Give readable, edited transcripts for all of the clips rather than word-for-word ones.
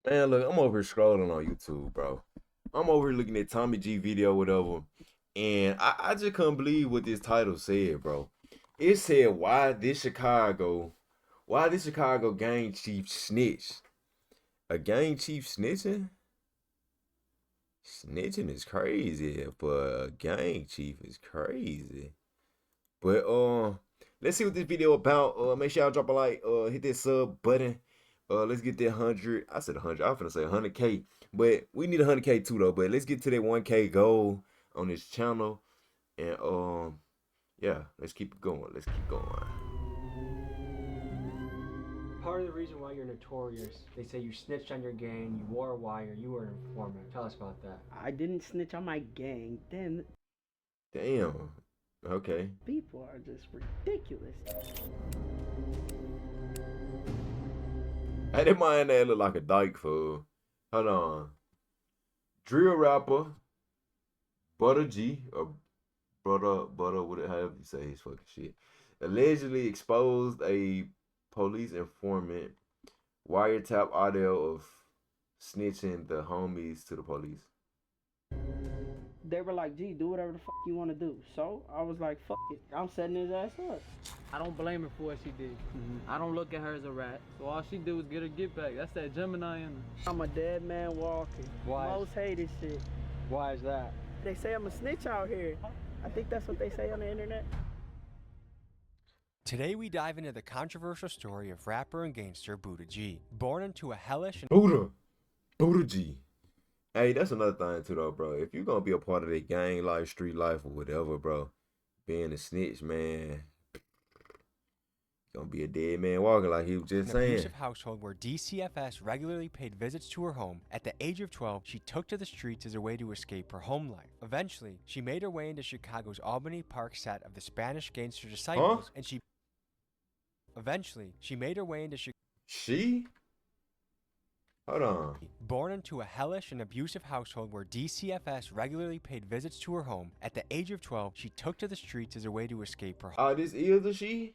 Man, look, I'm over here scrolling on YouTube, bro. I'm over here looking at Tommy G video, whatever, and I just couldn't believe what this title said, bro. It said, why this Chicago gang chief snitched? A gang chief snitching? Snitching is crazy, but a gang chief is crazy. But let's see what this video about. Make sure y'all drop a like. Hit that sub button. Let's get that 100. I said 100. I was gonna say 100K, but we need 100K too though. But let's get to that 1K goal on this channel, and yeah, let's keep it going. Let's keep going. Part of the reason why you're notorious, they say you snitched on your gang, you wore a wire, you were an informant. Tell us about that. I didn't snitch on my gang. Then Damn. Okay. people are just ridiculous. Hey, that man there look like a dyke fool. Hold on. Drill rapper, Butter G, or Butter, however you say his fucking shit, allegedly exposed a police informant wiretap audio of snitching the homies to the police. They were like, "Gee, do whatever the fuck you want to do." So I was like, "Fuck it, I'm setting his ass up." I don't blame her for what she did. I don't look at her as a rat. So all she did was get her get back. That's that Gemini in her. I'm a dead man walking. Why? Most hated shit. Why is that? They say I'm a snitch out here. I think that's what they say on the internet. Today we dive into the controversial story of rapper and gangster Buddha G. Born into a hellish and Buddha G. Hey, that's another thing too though, bro. If you're gonna be a part of that gang life, street life, or whatever, bro, being a snitch, man, gonna be a dead man walking, like he was just an saying. abusive household where DCFS regularly paid visits to her home. At the age of 12, she took to the streets as a way to escape her home life. Eventually, she made her way into Chicago's Albany Park set of the Spanish Gangster Disciples, and she made her way into She? Hold on. Born into a hellish and abusive household where DCFS regularly paid visits to her home, at the age of 12, she took to the streets as a way to escape her This is a she?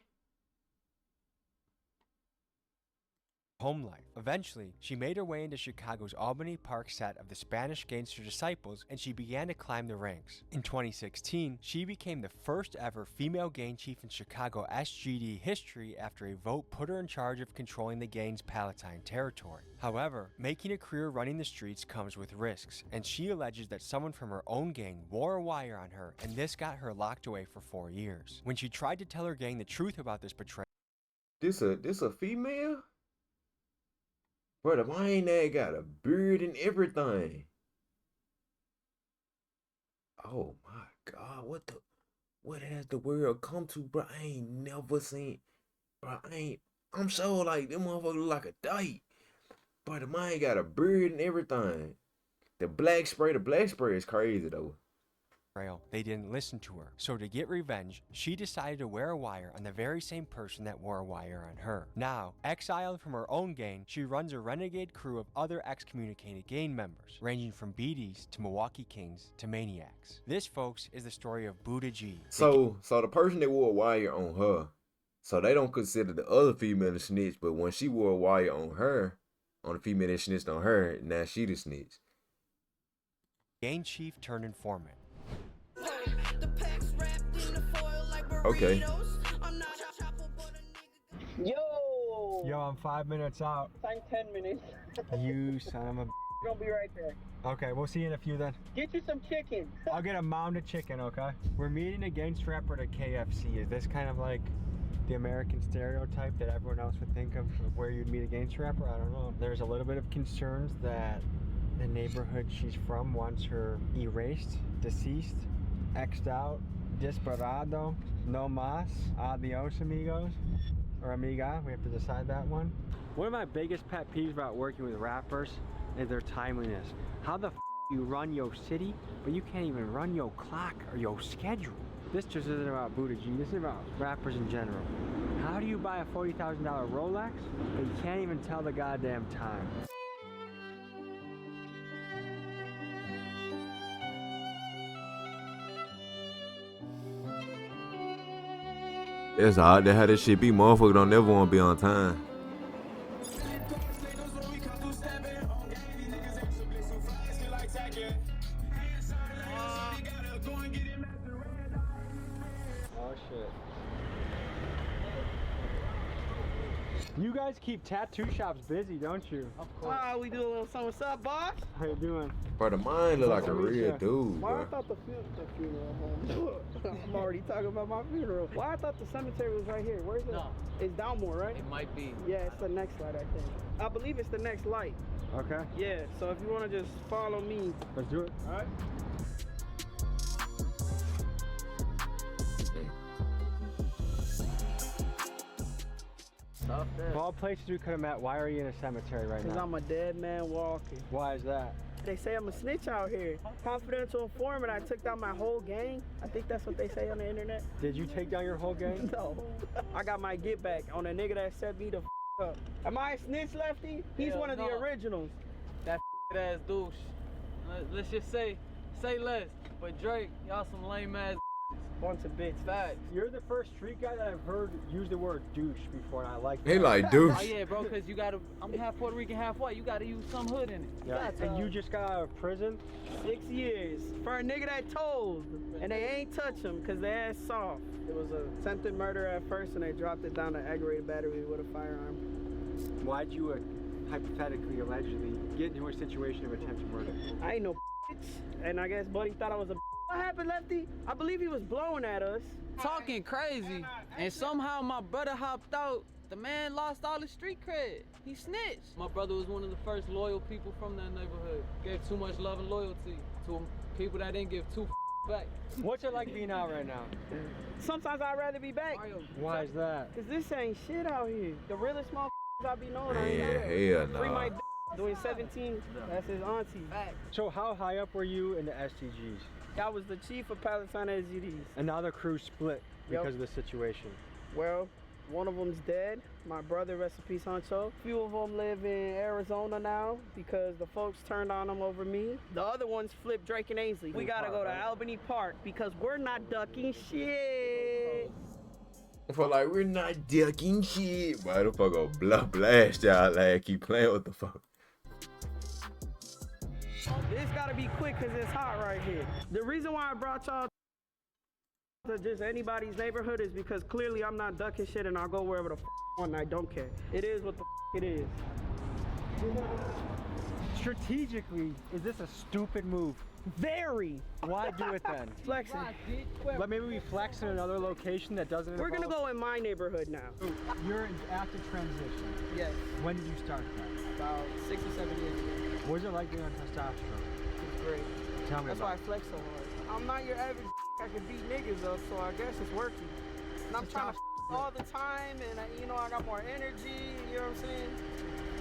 home life. Eventually, she made her way into Chicago's Albany Park set of the Spanish Gangster Disciples, and she began to climb the ranks. In 2016, she became the first ever female gang chief in Chicago SGD history after a vote put her in charge of controlling the gang's Palatine territory. However, making a career running the streets comes with risks, and she alleges that someone from her own gang wore a wire on her, and this got her locked away for 4 years. When she tried to tell her gang the truth about this betrayal, This a female? Bro, the man there got a beard and everything. Oh my God, what has the world come to, bro? I ain't never seen, bro. I'm so like them motherfuckers look like a dyke. Bro, the man got a beard and everything. The black spray is crazy though. they didn't listen to her. So to get revenge, she decided to wear a wire on the very same person that wore a wire on her. Now, exiled from her own gang, she runs a renegade crew of other excommunicated gang members, ranging from BDs to Milwaukee Kings to Maniacs. This, folks, is the story of Buddha G. So the person that wore a wire on her, so they don't consider the other female a snitch, but when she wore a wire on her, on the female that snitched on her, now she the snitch. Gang chief turned informant. Okay. Yo, I'm 5 minutes out. I'm 10 minutes. You son of a... We're gonna be right there. Okay, we'll see you in a few then. Get you some chicken. I'll get a mound of chicken, okay? We're meeting a gangster rapper at KFC. Is this kind of like the American stereotype that everyone else would think of where you'd meet a gangster rapper? I don't know. There's a little bit of concerns that the neighborhood she's from wants her erased, deceased, X'd out, desperado, no mas, adios amigos, or amiga, we have to decide that one. One of my biggest pet peeves about working with rappers is their timeliness. How the f you run your city, but you can't even run your clock or your schedule? This just isn't about Buddha G, this is about rappers in general. How do you buy a $40,000 Rolex, but you can't even tell the goddamn time? It's odd to have this shit be. Motherfucker don't never want to be on time. You guys keep tattoo shops busy, don't you? Of course. We do a little something. What's up, boss? How you doing? Bro, the mine look like a real dude, Why I bro. thought the funeral home? I'm already talking about my funeral. Why I thought the cemetery was right here. Where's it? No. It's Downmore, right? It might be. Yeah, it's the next light, I think. I believe it's the next light. Okay, Yeah, so if you want to just follow me. let's do it. All right. Stop Of that. all places we could have met, why are you in a cemetery right Because now? I'm a dead man walking. Why is that? They say I'm a snitch out here. Confidential informant. I took down my whole gang. I think that's what they say on the internet. Did you take down your whole gang? No. I got my get back on a nigga that set me the up. Am I a snitch, Lefty? He's Hell one of the no. originals. That ass douche. Let's just say less. But Drake, y'all some lame ass Bunch of bitch. facts. You're the first street guy that I've heard use the word douche before, and I like He that. like douche. Oh yeah, bro, cause you gotta. I'm half Puerto Rican, half white. You gotta use some hood in it. Yeah. And you just got out of prison? 6 years for a nigga that told, and they ain't touch him because they ass soft. It was a attempted murder at first, and they dropped it down to aggravated battery with a firearm. Why'd you hypothetically, allegedly, get into a situation of attempted murder? I ain't no bitch, and I guess Buddy thought I was a. What happened, Lefty? I believe he was blowing at us. Talking crazy, and somehow my brother hopped out. The man lost all his street cred. He snitched. My brother was one of the first loyal people from that neighborhood. Gave too much love and loyalty to people that didn't give two back. What's it like being out right now? Sometimes I'd rather be back, Why is that? cause this ain't shit out here. The realest motherfuckers I be knowing, I ain't Man, know. hell Free my nah. doing 17. That's his auntie. So how high up were you in the STGs? I was the chief of Palestine SGDs. And now the crew split because Yep. of the situation. Well, one of them's dead. My brother, rest in peace, Huncho. A few of them live in Arizona now because the folks turned on them over me. The other ones flipped Drake and Ainsley. We gotta go to Albany Park because we're not ducking shit. For like, we're not ducking shit. Why the fuck go blast y'all like keep playing with the fuck? It's gotta be quick because it's hot right here. The reason why I brought y'all to just anybody's neighborhood is because clearly I'm not ducking shit and I'll go wherever the I want and I don't care. It is what the it is. Strategically, is this a stupid move? Very Why do it then? flexing. But maybe we flex in another location that doesn't We're gonna involve- go in my neighborhood now. You're in active transition. Yes, When did you start that? about 6 or 7 years ago. What was it like being on testosterone? It's great. Tell me That's why I about flex so hard. I'm not your average I can beat niggas up, so I guess it's working. And I'm trying to all the time, and I got more energy, you know what I'm saying?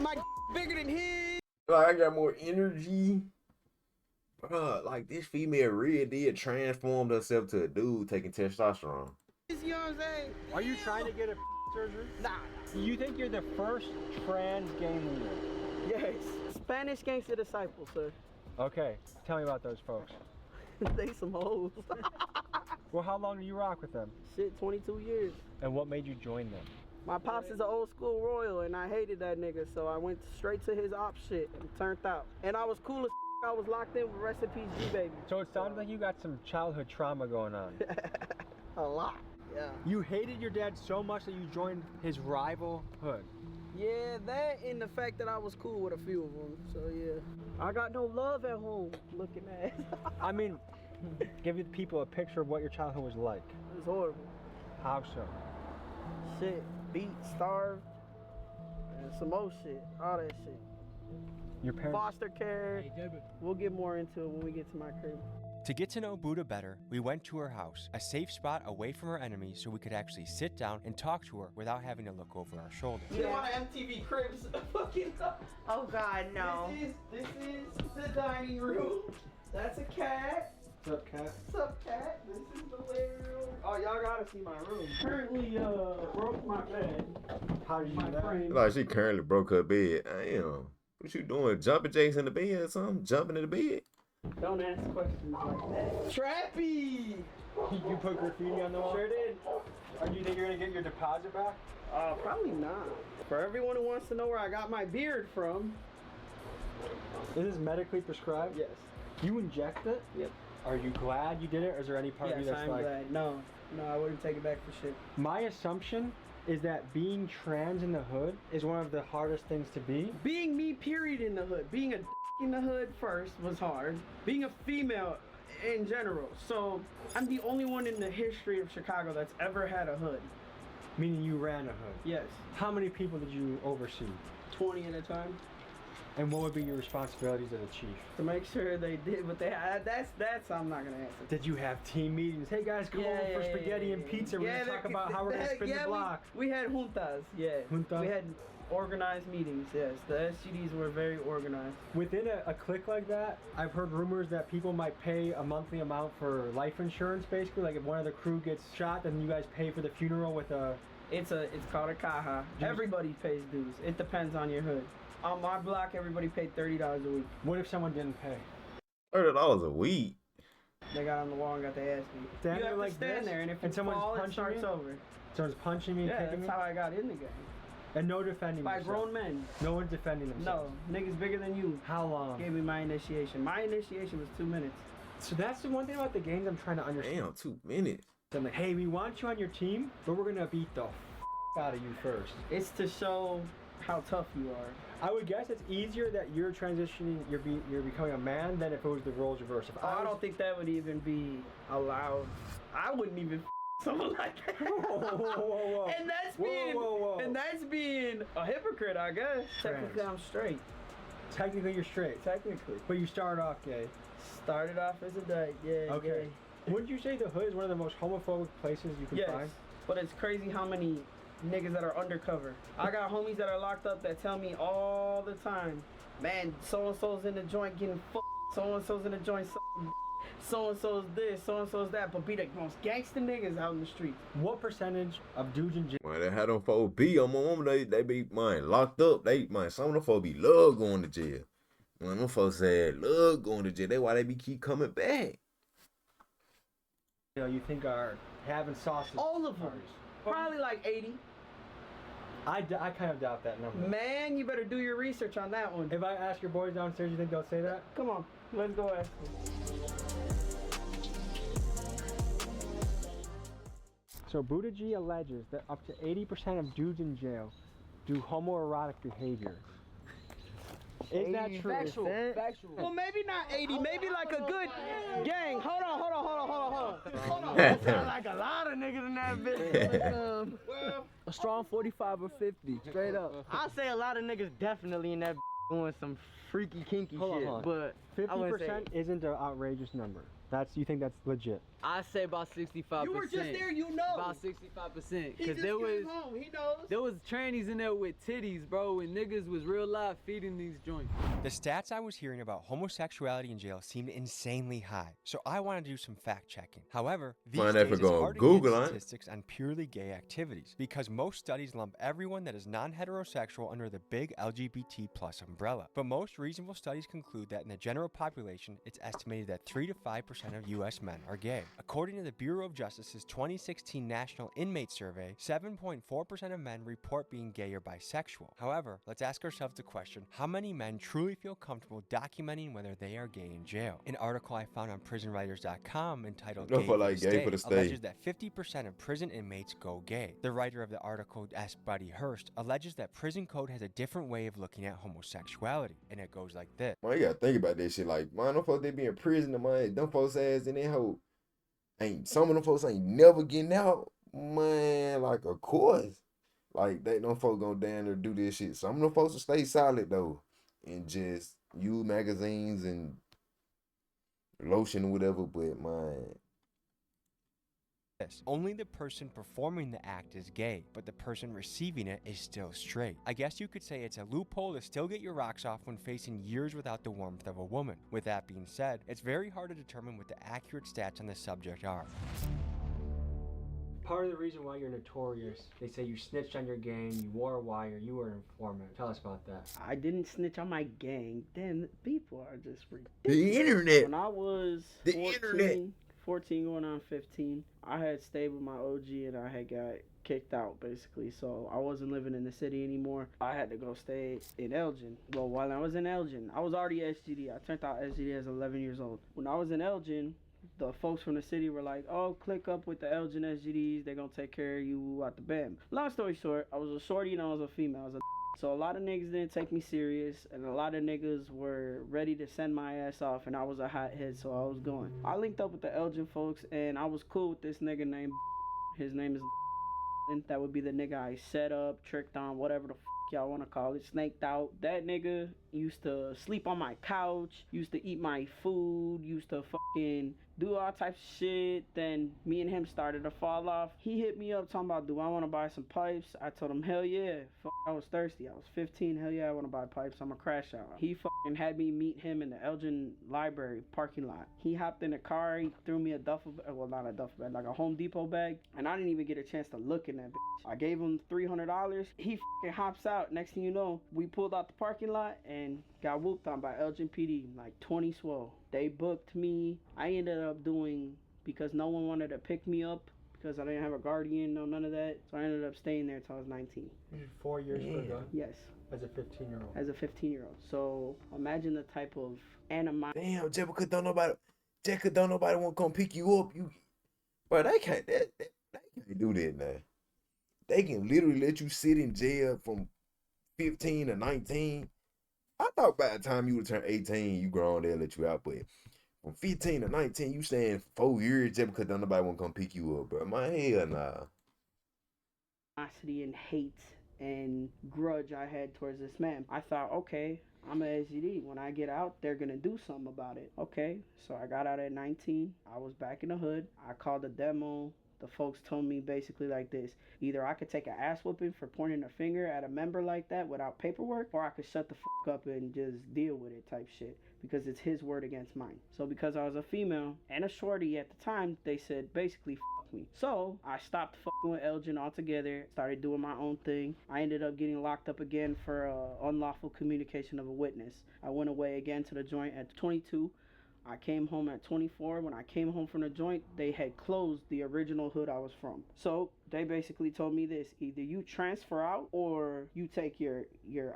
My bigger than his. Like, I got more energy. Bruh, like this female really did transform herself to a dude taking testosterone. You know what I'm saying? Are you trying to get a surgery? Nah. You think you're the first trans gang leader? Yes. Spanish gangster disciples, sir. Okay, tell me about those folks. They some hoes. Well, how long do you rock with them? Shit, 22 years. And what made you join them? My pops is an old school royal, and I hated that nigga, so I went straight to his op shit and turned out. And I was cool as I was locked in with rest in peace G-Baby. So it sounds like you got some childhood trauma going on. A lot. Yeah. You hated your dad so much that you joined his rival hood. Yeah, that and the fact that I was cool with a few of them. So yeah, I got no love at home. Looking at I mean, give the people a picture of what your childhood was like. it's horrible. How so? Shit, beat, starved, and some more shit. All that shit. Your parents. Foster care. We'll get more into it when we get to my crib. To get to know Buddha better, we went to her house, a safe spot away from her enemies so we could actually sit down and talk to her without having to look over our shoulder. You want an MTV Cribs fucking Oh God, no. This is the dining room. That's a cat. What's up, cat? What's up, cat? This is the living room. Oh, y'all gotta see my room. Currently, broke my bed. How did you My do that? frame. Like she currently broke her bed. Damn. What you doing? Jumping jacks in the bed or something? Jumping in the bed? Don't ask questions like that. Trappy! You put graffiti on the wall? Sure did. Or do you think you're gonna get your deposit back? Probably not. For everyone who wants to know where I got my beard from, Is this medically prescribed? yes. You inject it? Yep. Are you glad you did it, or is there any part of you Yes, that's I'm like... glad. No, I wouldn't take it back for shit. My assumption is that being trans in the hood is one of the hardest things to be. Being me, period, in the hood. Being a in the hood first was hard. Being a female in general. So I'm the only one in the history of Chicago that's ever had a hood. Meaning you ran a hood. Yes. How many people did you oversee? 20 at a time. And what would be your responsibilities as a chief? To make sure they did what they had. That's I'm not gonna answer. Did you have team meetings? Hey guys, come over for spaghetti and pizza. We're gonna talk about how we're gonna spin the block. We had juntas, yeah. Juntas? We had organized meetings, yes. The SGDs were very organized. Within a clique like that, I've heard rumors that people might pay a monthly amount for life insurance, basically. Like if one of the crew gets shot, then you guys pay for the funeral with a... It's called a caja. Everybody pays dues. It depends on your hood. On my block, everybody paid $30 a week. What if someone didn't pay? $30 a week. They got on the wall and got their ass beat. You have to stand there, and if you fall, it starts over. Someone's punching me, yeah, kicking me? that's how I got in the game. And no defending By yourself. grown men. No one's defending themselves. No, niggas bigger than you. How long? Gave me my initiation. My initiation was 2 minutes. So that's the one thing about the games I'm trying to understand. Damn, 2 minutes. I'm like, hey, we want you on your team, but we're gonna beat the out of you first. It's to show how tough you are. I would guess it's easier that you're transitioning, you're becoming a man than if it was the roles reversed. I don't think that would even be allowed. I wouldn't even someone like that. Whoa. And that's being a hypocrite, I guess. Technically, I'm straight. Technically, you're straight. Technically. But you started off gay. Started off as a dyke, yeah. Okay. Gay. Wouldn't you say the hood is one of the most homophobic places you can Yes, find? but it's crazy how many niggas that are undercover. I got homies that are locked up that tell me all the time, man, so-and-so's in the joint getting fucked, so-and-so's in the joint sucking, so-and-so's this, so-and-so's that, but be the most gangster niggas out in the street. What percentage of dudes in jail? Man, they had them folks be on my mama, they be, man, locked up. Some of them folks be love going to jail. Man, them folks said love going to jail. That's why they be keep coming back. You think are having sausage? All of them. Probably like 80. I kind of doubt that number. Man, you better do your research on that one. If I ask your boys downstairs, you think they'll say that? Come on, let's go ask them. So Buttigieg alleges that up to 80% of dudes in jail do homoerotic behavior. Is that true? Factual. Well, maybe not 80, maybe like a good gang. Hold on. That sounds like a lot of niggas in that bitch. A strong 45 or 50, straight up. I'll say a lot of niggas definitely in that doing some freaky kinky shit, but 50% isn't an outrageous number. You think that's legit? I say about 65%. You were just there, you know. About 65%. He just came home, he knows. There was trannies in there with titties, bro, and niggas was real live feeding these joints. The stats I was hearing about homosexuality in jail seemed insanely high, so I wanted to do some fact checking. However, these days it's hard to get statistics on purely gay activities, because most studies lump everyone that is non-heterosexual under the big LGBT plus umbrella. But most reasonable studies conclude that in the general population, it's estimated that 3 to 5% of U.S. men are gay. According to the Bureau of Justice's 2016 National Inmate Survey, 7.4% of men report being gay or bisexual. However, let's ask ourselves the question, how many men truly feel comfortable documenting whether they are gay in jail? An article I found on prisonwriters.com entitled Gay for the Stay alleges that 50% of prison inmates go gay. The writer of the article, S. Buddy Hurst, alleges that prison code has a different way of looking at homosexuality, and it goes like this. Man, you gotta think about that shit. Like, man, them folks, they be in prison, man. Them folks ass in that hole. Some of them folks ain't never getting out. Man, like, of course. Like, them folks gonna down there do this shit. Some of them folks will stay solid, though. And just use magazines and lotion or whatever, but, man. Only the person performing the act is gay, but the person receiving it is still straight. I guess you could say it's a loophole to still get your rocks off when facing years without the warmth of a woman. With that being said, it's very hard to determine what the accurate stats on the subject are. Part of the reason why you're notorious, they say you snitched on your gang, you wore a wire, you were an informant. Tell us about that. I didn't snitch on my gang. Damn, people are just ridiculous. The internet. When I was 14 going on 15, I had stayed with my OG and I had got kicked out basically, so I wasn't living in the city anymore. I had to go stay in Elgin. Well, while I was in Elgin, I was already SGD. I turned out SGD as 11 years old. When I was in Elgin, The folks from the city were like, oh, click up with the Elgin SGDs. They're going to take care of you out the band. Long story short, I was a shorty and I was a female. I was a so a lot of niggas didn't take me serious, and a lot of niggas were ready to send my ass off, and I was a hothead, so I was going. I linked up with the Elgin folks, and I was cool with this nigga named his name is that would be the nigga I set up, tricked on, whatever the y'all want to call it, snaked out. That nigga used to sleep on my couch, used to eat my food, used to fucking do all types of shit. Then me and him started to fall off. He hit me up talking about, do I want to buy some pipes? I told him, hell yeah. I was thirsty. I was 15. Hell yeah, I want to buy pipes. I'm a crash out. He fucking had me meet him in the Elgin Library parking lot. He hopped in the car. He threw me a duffel bag. Well, not a duffel bag, like a Home Depot bag. And I didn't even get a chance to look in that bitch. I gave him $300. He fucking hops out. Next thing you know, we pulled out the parking lot and got whooped on by Elgin PD, like 20 swole. They booked me. I ended up doing, because no one wanted to pick me up, because I didn't have a guardian, no none of that. So I ended up staying there until I was 19. You did 4 years for a gun? Yes. As a 15-year-old? As a 15-year-old. So imagine the type of animosity. Damn, just because don't nobody want to come pick you up. Bro, they can't do that now. They can literally let you sit in jail from 15 to 19. I thought by the time you would turn 18, you grown, they'll let you out. But from 15 to 19, you staying 4 years just because don't nobody want to come pick you up, bro. My hell nah. Animosity and hate and grudge I had towards this man. I thought, okay, I'm an SGD. When I get out, they're going to do something about it. Okay, so I got out at 19. I was back in the hood. I called a demo. The folks told me basically like this: either I could take an ass whooping for pointing a finger at a member like that without paperwork, or I could shut the fuck up and just deal with it type shit, because it's his word against mine. So because I was a female and a shorty at the time, they said basically fuck me. So I stopped fucking with Elgin altogether, started doing my own thing. I ended up getting locked up again for unlawful communication of a witness. I went away again to the joint at 22. I came home at 24. When I came home from the joint, they had closed the original hood I was from. So they basically told me this: either you transfer out or you take your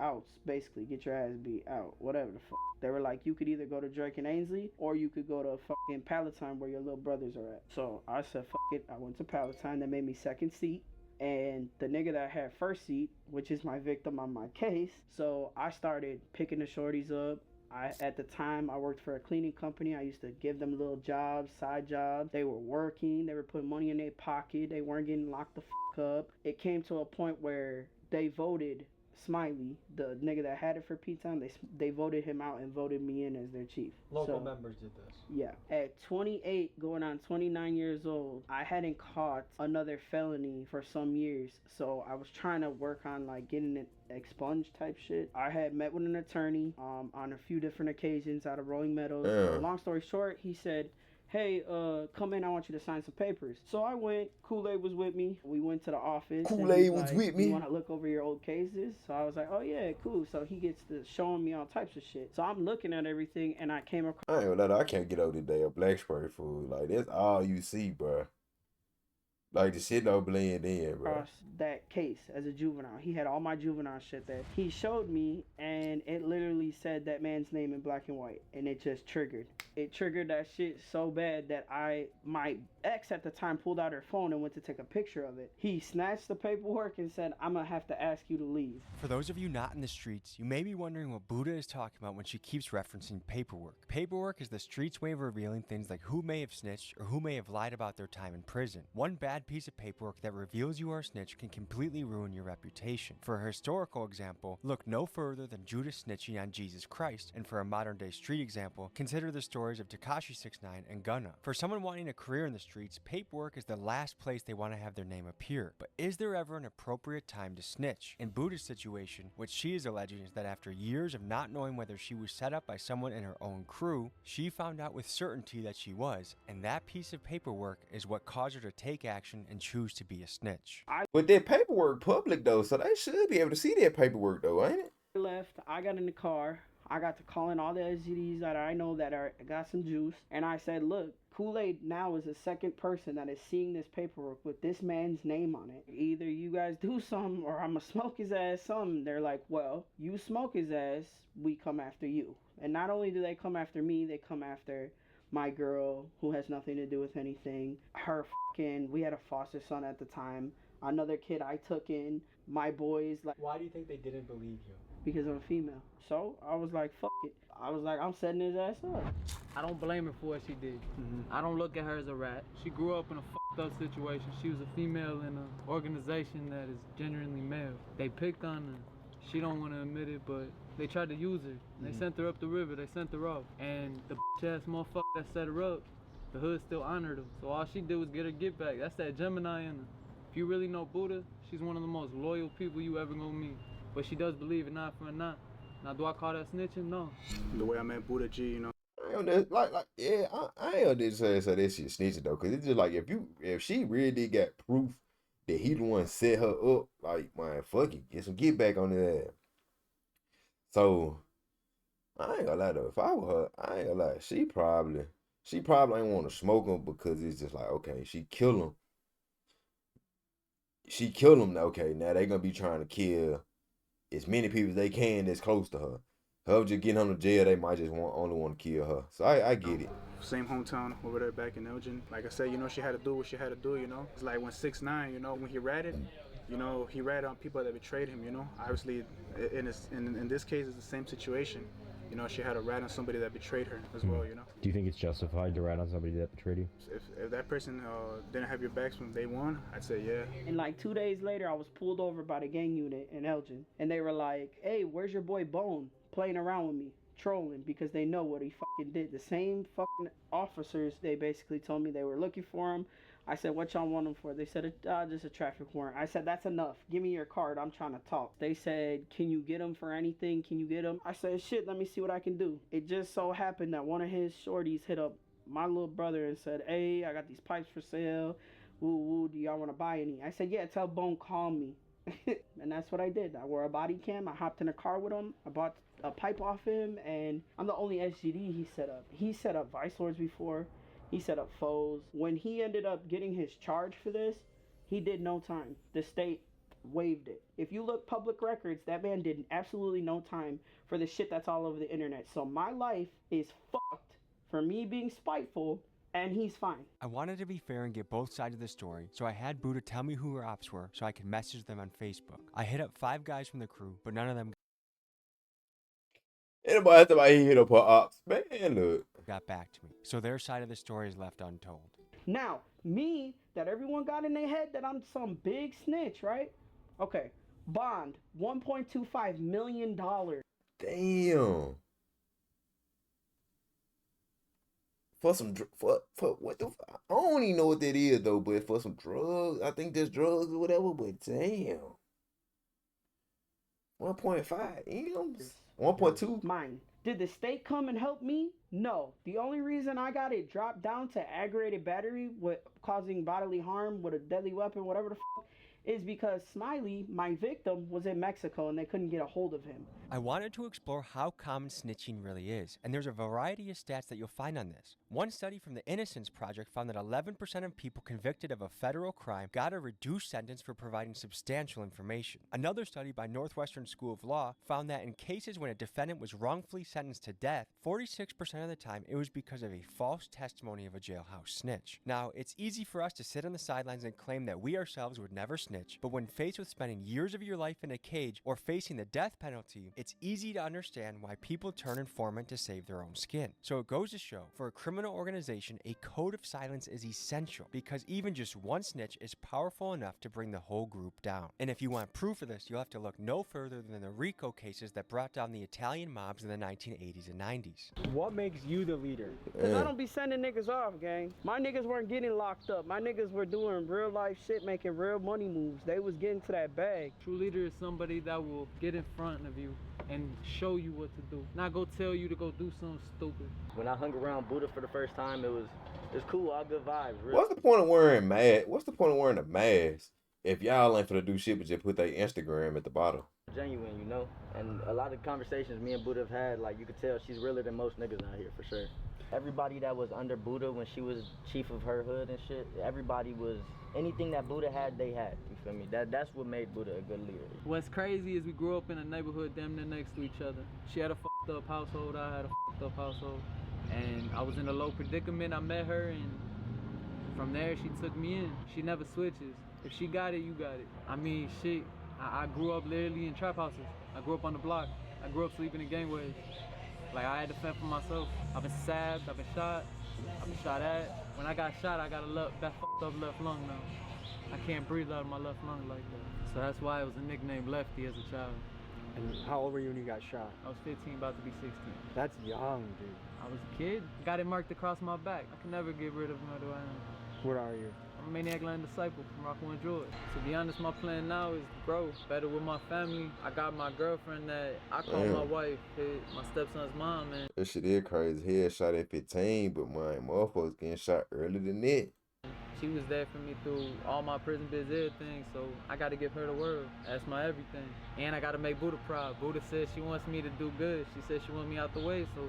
outs, basically get your ass beat out, whatever the fuck. They were like, you could either go to Drake and Ainsley or you could go to fucking Palatine where your little brothers are at. So I said fuck it. I went to Palatine. They made me second seat. And the nigga that had first seat, which is my victim on my case, so I started picking the shorties up. At the time, I worked for a cleaning company. I used to give them little jobs, side jobs. They were working. They were putting money in their pocket. They weren't getting locked the fuck up. It came to a point where they voted Smiley, the nigga that had it for P-Town, they voted him out and voted me in as their chief. Local members did this. Yeah. At 28, going on 29 years old, I hadn't caught another felony for some years. So I was trying to work on like getting it expunged type shit. I had met with an attorney on a few different occasions out of Rolling Meadows. Long story short, he said, hey, come in, I want you to sign some papers. So I went, Kool-Aid was with me. We went to the office. Kool-Aid was with me. You want to look over your old cases? So I was like, oh yeah, cool. So he gets to showing me all types of shit. So I'm looking at everything and I came across... I ain't gonna lie, I can't get over this damn black spray food. Like, that's all you see, bro. Like, the shit don't blend in, bro. That case as a juvenile. He had all my juvenile shit there. He showed me, and it literally said that man's name in black and white, and it just triggered. It triggered that shit so bad that my ex at the time pulled out her phone and went to take a picture of it. He snatched the paperwork and said, I'm gonna have to ask you to leave. For those of you not in the streets, you may be wondering what Buddha is talking about when she keeps referencing paperwork. Paperwork is the streets' way of revealing things like who may have snitched or who may have lied about their time in prison. One bad piece of paperwork that reveals you are a snitch can completely ruin your reputation. For a historical example, look no further than Judas snitching on Jesus Christ, and for a modern day street example, consider the stories of Tekashi 6ix9ine and Gunna. For someone wanting a career in the streets, paperwork is the last place they want to have their name appear. But is there ever an appropriate time to snitch? In Buddha's situation, what she is alleging is that after years of not knowing whether she was set up by someone in her own crew, she found out with certainty that she was, and that piece of paperwork is what caused her to take action and choose to be a snitch. But that paperwork public though, so they should be able to see that paperwork though, ain't it? I got in the car. I got to calling all the SGDs that I know that got some juice, and I said, look, Kool-Aid now is the second person that is seeing this paperwork with this man's name on it. Either you guys do something or I'ma smoke his ass something. They're like, well, you smoke his ass, we come after you. And not only do they come after me, they come after my girl, who has nothing to do with anything, her fucking, we had a foster son at the time, another kid I took in, my boys, like, Why do you think they didn't believe you? because I'm a female. So I was like, fuck it. I was like, I'm setting his ass up. I don't blame her for what she did. I don't look at her as a rat. She grew up in a fucked up situation. She was a female in an organization that is genuinely male. They picked on her. She don't want to admit it, but they tried to use her. They sent her up the river. They sent her off. And the bitch ass motherfucker that set her up, the hood still honored her. So all she did was get her get back. That's that Gemini in her. If you really know Buddha, she's one of the most loyal people you ever gonna meet. But she does believe in not for a not. Now, do I call that snitching? No. The way I met Buddha G, you know. I ain't just say this shit snitching though, cause it's just like if she really got proof that he the one set her up, like man, fuck it, get some get back on his ass. So I ain't gonna lie though, if I were her, I ain't gonna lie, she probably ain't want to smoke him because it's just like okay, she kill him. Okay, now they gonna be trying to kill as many people as they can that's close to her. Her just getting him to jail, they might just only want to kill her. So I get it. Same hometown over there back in Elgin. Like I said, you know, she had to do what she had to do, you know. It's like when 6ix9ine, you know, when he ratted, you know, he ratted on people that betrayed him, you know. Obviously, in this case, it's the same situation. You know, she had a rat on somebody that betrayed her as well, you know. Do you think it's justified to rat on somebody that betrayed you? If that person didn't have your backs from day one, I'd say yeah. And like 2 days later, I was pulled over by the gang unit in Elgin. And they were like, hey, where's your boy Bone? Playing around with me, trolling, because they know what he fucking did. The same fucking officers, they basically told me they were looking for him. I said, what y'all want him for? They said, just a traffic warrant. I said, that's enough. Give me your card. I'm trying to talk. They said, can you get him for anything? Can you get him? I said, shit, let me see what I can do. It just so happened that one of his shorties hit up my little brother and said, hey, I got these pipes for sale. Woo, woo, do y'all want to buy any? I said, yeah, tell Bone, call me. And that's what I did. I wore a body cam. I hopped in a car with him. I bought a pipe off him, and I'm the only SGD he set up. He set up Vice Lords before. He set up foes. When he ended up getting his charge for this, he did no time. The state waived it. If you look public records, that man did absolutely no time for the shit that's all over the internet. So my life is fucked for me being spiteful, and he's fine. I wanted to be fair and get both sides of the story, so I had Buddha tell me who her ops were so I could message them on Facebook. I hit up 5 guys from the crew, but none of them Anybody hit up her ops, man, look. got back to me, so their side of the story is left untold. Now, me, that everyone got in their head that I'm some big snitch, right? Okay, bond, $1.25 million. Damn. For some for what the I don't even know what that is though, but for some drugs, I think there's drugs or whatever, but damn. 1.5 M's? 1.2? Mine. Did the state come and help me? No. The only reason I got it dropped down to aggravated battery with causing bodily harm with a deadly weapon, whatever the fuck, is because Smiley, my victim, was in Mexico and they couldn't get a hold of him. I wanted to explore how common snitching really is, and there's a variety of stats that you'll find on this. One study from the Innocence Project found that 11% of people convicted of a federal crime got a reduced sentence for providing substantial information. Another study by Northwestern School of Law found that in cases when a defendant was wrongfully sentenced to death, 46% of the time it was because of a false testimony of a jailhouse snitch. Now, it's easy for us to sit on the sidelines and claim that we ourselves would never snitch, but when faced with spending years of your life in a cage or facing the death penalty, it's easy to understand why people turn informant to save their own skin. So it goes to show, for a criminal organization, a code of silence is essential because even just one snitch is powerful enough to bring the whole group down. And if you want proof of this, you'll have to look no further than the RICO cases that brought down the Italian mobs in the 1980s and 90s. What makes you the leader? Because I don't be sending niggas off, gang. My niggas weren't getting locked up. My niggas were doing real life shit, making real money moves. They was getting to that bag. True leader is somebody that will get in front of you and show you what to do, not go tell you to go do something stupid. When I hung around Buddha for the first time, it was cool, all good vibes. Really. What's the point of wearing What's the point of wearing a mask if y'all ain't finna do shit but just put their Instagram at the bottom? Genuine, you know? And a lot of conversations me and Buddha have had, like, you could tell she's realer than most niggas out here, for sure. Everybody that was under Buddha when she was chief of her hood and shit, everybody was, anything that Buddha had, they had, you feel me? That's what made Buddha a good leader. What's crazy is we grew up in a neighborhood damn near next to each other. She had a fucked up household, I had a fucked up household. And I was in a low predicament. I met her, and from there she took me in. She never switches. If she got it, you got it. I mean, shit. I grew up literally in trap houses. I grew up on the block. I grew up sleeping in gangways. Like, I had to fend for myself. I've been stabbed, I've been shot at. When I got shot, I got that fucked up left lung now. I can't breathe out of my left lung like that. So that's why it was a nickname Lefty as a child. And how old were you when you got shot? I was 15, about to be 16. That's young, dude. I was a kid. Got it marked across my back. I can never get rid of who I am. What are you? I'm a Maniac Land disciple from Rockland, Georgia. To be honest, my plan now is to grow better with my family. I got my girlfriend that I call my wife, my stepson's mom, man. That shit is crazy. Head shot at 15, but my motherfuckers getting shot earlier than that. She was there for me through all my prison biz, everything, so I gotta give her the world. That's my everything. And I gotta make Buddha proud. Buddha says she wants me to do good. She says she wants me out the way, so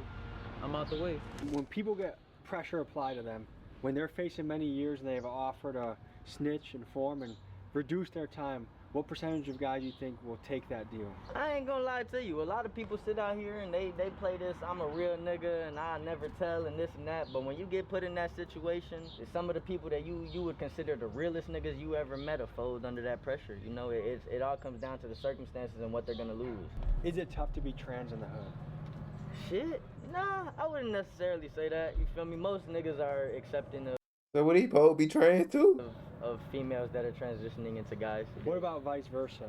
I'm out the way. When people get pressure applied to them, when they're facing many years and they've offered to snitch, inform, and reduce their time, what percentage of guys you think will take that deal? I ain't gonna lie to you. A lot of people sit out here and they play this, I'm a real nigga and I never tell and this and that. But when you get put in that situation, it's some of the people that you would consider the realest niggas you ever met are fold under that pressure. You know, it all comes down to the circumstances and what they're gonna lose. Is it tough to be trans in the hood? Shit, nah, I wouldn't necessarily say that. You feel me? Most niggas are accepting So would he supposed be trans too? of females that are transitioning into guys. What about vice versa?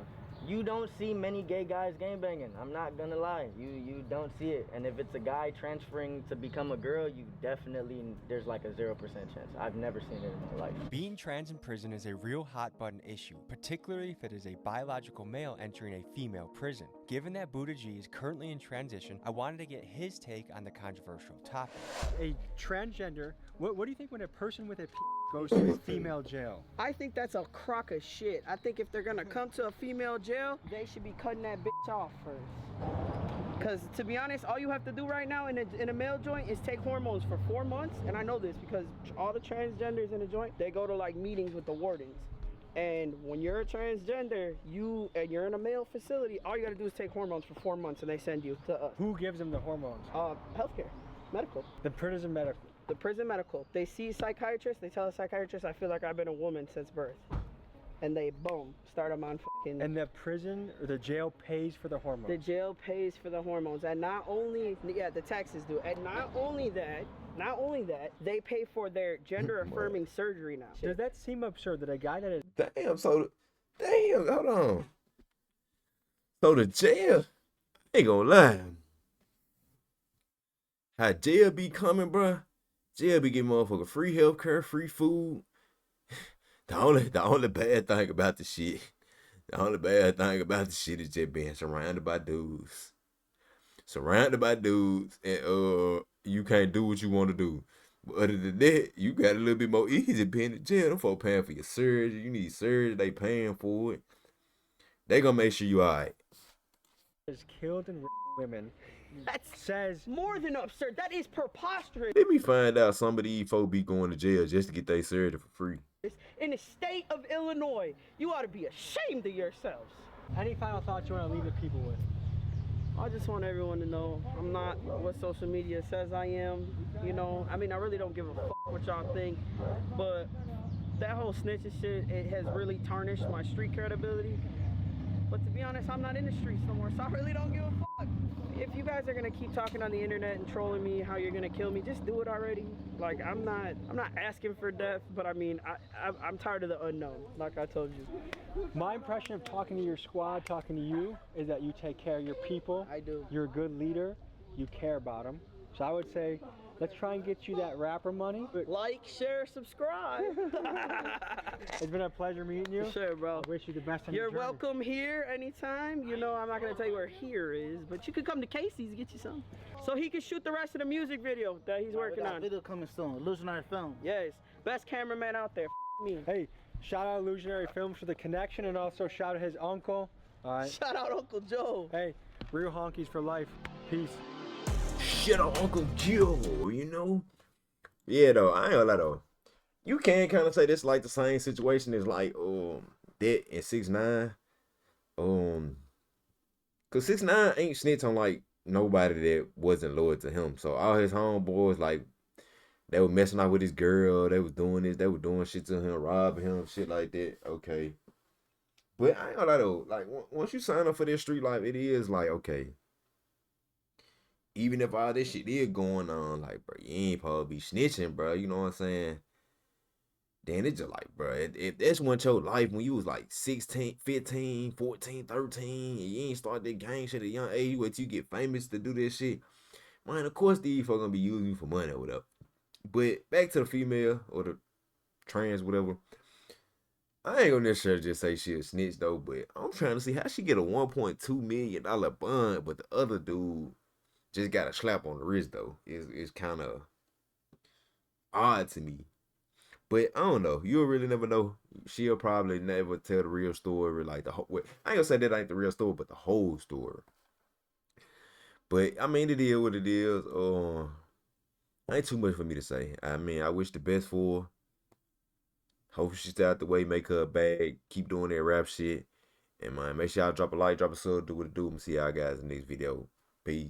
You don't see many gay guys gangbanging. I'm not gonna lie. You don't see it. And if it's a guy transferring to become a girl, you definitely, there's like a 0% chance. I've never seen it in my life. Being trans in prison is a real hot button issue, particularly if it is a biological male entering a female prison. Given that Buddha G is currently in transition, I wanted to get his take on the controversial topic. A transgender, what do you think when a person with a goes to a female jail? I think that's a crock of shit. I think if they're gonna come to a female jail, they should be cutting that bitch off first. Because to be honest, all you have to do right now in a male joint is take hormones for 4 months. And I know this because all the transgenders in the joint, they go to like meetings with the wardens. And when you're a transgender, you're in a male facility, all you gotta do is take hormones for 4 months and they send you to us. Who gives them the hormones? Healthcare, medical. The prison medical. The prison medical. They see psychiatrists, they tell a psychiatrist, I feel like I've been a woman since birth. And they, boom, start them on fucking... And the prison or the jail pays for the hormones? The jail pays for the hormones. And not only, yeah, the taxes do. And not only that, they pay for their gender-affirming surgery now. Does that seem absurd that a guy that is... Damn, hold on. So the jail, I ain't gonna lie. How jail be coming, bruh? Jail be giving motherfucker free healthcare, free food. The only bad thing about the shit is just being surrounded by dudes. And you can't do what you want to do. But other than that, you got a little bit more easy being in jail. Them folks paying for your surgery. You need surgery, they paying for it. They gonna make sure you alright. Is killed and women. That says more than absurd. That is preposterous. Let me find out some of these folks be going to jail just to get their surgery for free. In the state of Illinois, you ought to be ashamed of yourselves. Any final thoughts you want to leave the people with? I just want everyone to know I'm not what social media says I am. You know, I mean, I really don't give a fuck what y'all think, but that whole snitching shit, it has really tarnished my street credibility. But to be honest, I'm not in the streets no more, so I really don't give a fuck. If you guys are gonna keep talking on the internet and trolling me how you're gonna kill me, just do it already. Like, I'm not asking for death, but I mean, I'm tired of the unknown, like I told you. My impression of talking to your squad, talking to you, is that you take care of your people. I do. You're a good leader. You care about them. So I would say, let's try and get you that rapper money. Like, share, subscribe. It's been a pleasure meeting you. Sure, bro. I wish you the best on You're your journey. welcome here anytime. You know, I'm not going to tell you where here is, but you could come to Casey's and get you some. So he can shoot the rest of the music video that he's working on. Video coming soon. Illusionary Film. Yes. Best cameraman out there. Me. Hey, shout out Illusionary Films for the connection, and also shout out his uncle. All right. Shout out Uncle Joe. Hey, real honkies for life. Peace. Shit on Uncle Joe, you know? Yeah, though, I ain't gonna lie, though. You can kind of say this like the same situation as like, Det and 6ix9ine. Cause 6ix9ine ain't snitch on like nobody that wasn't loyal to him. So all his homeboys, like, they were messing out with his girl. They was doing this. They were doing shit to him, robbing him, shit like that. Okay. But I ain't gonna lie though. Like, once you sign up for this street life, it is like, okay. Even if all this shit is going on, like, bro, you ain't supposed to be snitching, bro. You know what I'm saying? Then it's just like, bro, if that's what your life when you was like 16, 15, 14, 13, and you ain't start that gang shit at a young age, wait till you get famous to do this shit, man, of course these folks gonna be using you for money or whatever. But back to the female or the trans, whatever. I ain't gonna necessarily just say she a snitch though, but I'm trying to see how she get a $1.2 million bond, but the other dude just got a slap on the wrist though. It's kind of odd to me. But I don't know. You'll really never know. She'll probably never tell the real story, like the whole. I ain't gonna say that ain't the real story, but the whole story. But I mean, it is what it is. Ain't too much for me to say. I mean, I wish the best for her. Hope she stay out the way, make her a bag, keep doing that rap shit. And man, make sure y'all drop a like, drop a sub, do what it do. I'm see y'all guys in the next video. Peace.